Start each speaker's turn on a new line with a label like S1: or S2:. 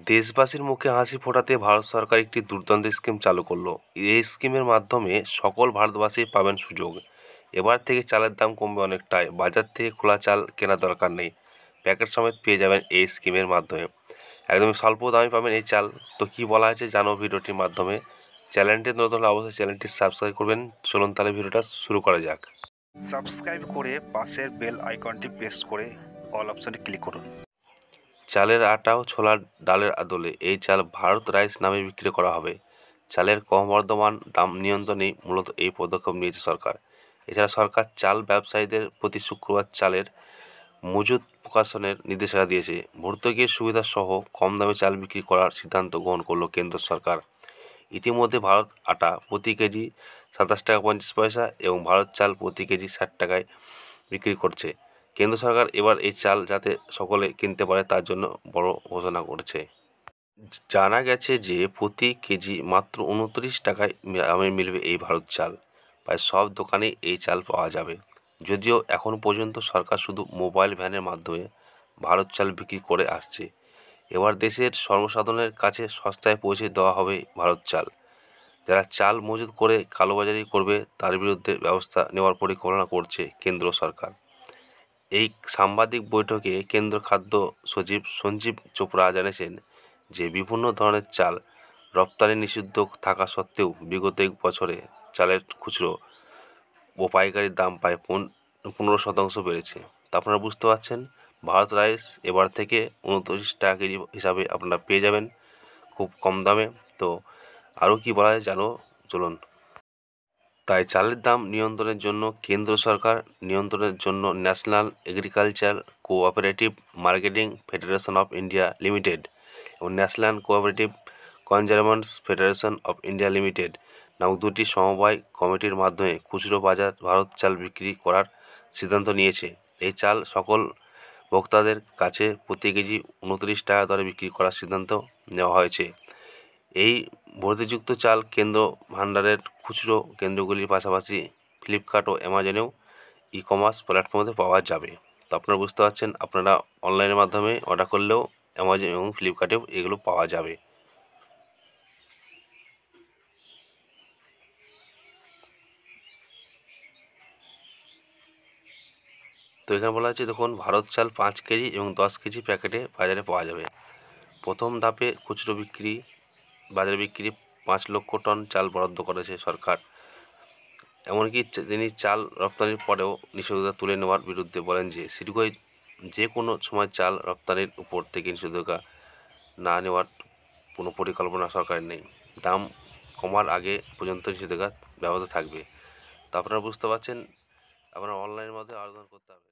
S1: দেশবাসীর মুখে হাসি ফোটাতে ভারত সরকার একটি দুর্দান্ত স্কিম চালু করলো। এই স্কিমের মাধ্যমে সকল ভারতবাসী পাবেন সুযোগ। এবার থেকে চালের দাম কমবে অনেকটাই। বাজার থেকে খোলা চাল কেনার দরকার নেই, প্যাকেট সমেত পেয়ে যাবেন এই স্কিমের মাধ্যমে। একদমই স্বল্প দামে পাবেন এই চাল। তো কি বলা হয়েছে জানো ভিডিওটির মাধ্যমে। চ্যানেলটি নতুন হলে অবশ্যই চ্যানেলটি সাবস্ক্রাইব করবেন। চলুন তাহলে ভিডিওটা শুরু করা যাক।
S2: সাবস্ক্রাইব করে পাশের বেল আইকনটি প্রেস করে অল অপশনে ক্লিক করুন।
S1: চালের আটা ও ছোলার ডালের আদলে এই চাল ভারত রাইস নামে বিক্রি করা হবে। চালের ক্রমবর্ধমান দাম নিয়ন্ত্রণেই মূলত এই পদক্ষেপ নিয়েছে সরকার। এছাড়া সরকার চাল ব্যবসায়ীদের প্রতি শুক্রবার চালের মজুত প্রকাশনের নির্দেশনা দিয়েছে। ভর্তুকির সুবিধা সহ কম দামে চাল বিক্রি করার সিদ্ধান্ত গ্রহণ করল কেন্দ্র সরকার। ইতিমধ্যে ভারত আটা প্রতি কেজি 27 টাকা 50 পয়সা এবং ভারত চাল প্রতি কেজি 60 টাকায় বিক্রি করছে। কেন্দ্র সরকার এবার এই চাল যাতে সকলে কিনতে পারে তার জন্য বড় ঘোষণা করেছে। জানা গেছে যে প্রতি কেজি মাত্র 29 টাকায় দামে মিলবে এই ভারত চাল। প্রায় সব দোকানেই এই চাল পাওয়া যাবে। যদিও এখন পর্যন্ত সরকার শুধু মোবাইল ভ্যানের মাধ্যমে ভারত চাল বিক্রি করে আসছে। এবার দেশের সর্বসাধারণের কাছে সস্তায় পৌঁছে দেওয়া হবে ভারত চাল। যারা চাল মজুত করে কালোবাজারি করবে তার বিরুদ্ধে ব্যবস্থা নেওয়ার পরিকল্পনা করছে কেন্দ্র সরকার। এই সাংবাদিক বৈঠকে কেন্দ্র খাদ্য সচিব সঞ্জীব চোপড়া জানিয়েছেন যে বিভিন্ন ধরনের চাল রপ্তানি নিষিদ্ধ থাকা সত্ত্বেও বিগত এক বছরে চালের খুচরো ও পাইকারির দাম প্রায় 15% বেড়েছে। তা আপনারা বুঝতে পারছেন, ভারত রাইস এবার থেকে 29 টাকা কেজি হিসাবে আপনারা পেয়ে যাবেন খুব কম দামে। তো আরও কি বলা যায় জানো, চলুন। তাই চালের দাম নিয়ন্ত্রণের জন্য কেন্দ্র সরকার নিয়ন্ত্রণের জন্য National Agriculture Cooperative Marketing Federation of India Limited এবং National Cooperative consumers Federation of India Limited নামক দুটি সমবায় কমিটির মাধ্যমে খুচরো বাজার ভারত চাল বিক্রি করার সিদ্ধান্ত নিয়েছে। এই চাল সকল ভোক্তাদের কাছে প্রতি কেজি 29 টাকা দরে বিক্রি করার সিদ্ধান্ত নেওয়া হয়েছে। এই ভর্তিযুক্ত চাল কেন্দ্র ভাণ্ডারের খুচরো কেন্দ্রগুলির পাশাপাশি ফ্লিপকার্ট ও অ্যামাজনেও ই-কমার্স প্ল্যাটফর্মে পাওয়া যাবে। তো আপনারা বুঝতে পারছেন, আপনারা অনলাইনের মাধ্যমে অর্ডার করলেও অ্যামাজন এবং ফ্লিপকার্টেও এগুলো পাওয়া যাবে। তো এখানে বলা হচ্ছে দেখুন, ভারত চাল 5 কেজি এবং 10 কেজি প্যাকেটে বাজারে পাওয়া যাবে। প্রথম ধাপে খুচরো বিক্রি বাজারে বিক্রি 5 লক্ষ টন চাল বরাদ্দ করেছে সরকার। এমনকি তিনি চাল রপ্তানির পরেও নিষেধাজ্ঞা তুলে নেওয়ার বিরুদ্ধে বলেন যে শীঘ্রই যে কোনো সময় চাল রপ্তানির উপর থেকে নিষেধাজ্ঞা না নেওয়ার কোনো পরিকল্পনা সরকারের নেই। দাম কমার আগে পর্যন্ত নিষেধাজ্ঞা ব্যাহত থাকবে। তা আপনারা বুঝতে পারছেন, আপনারা অনলাইনের মাধ্যমে আবেদন করতে হবে।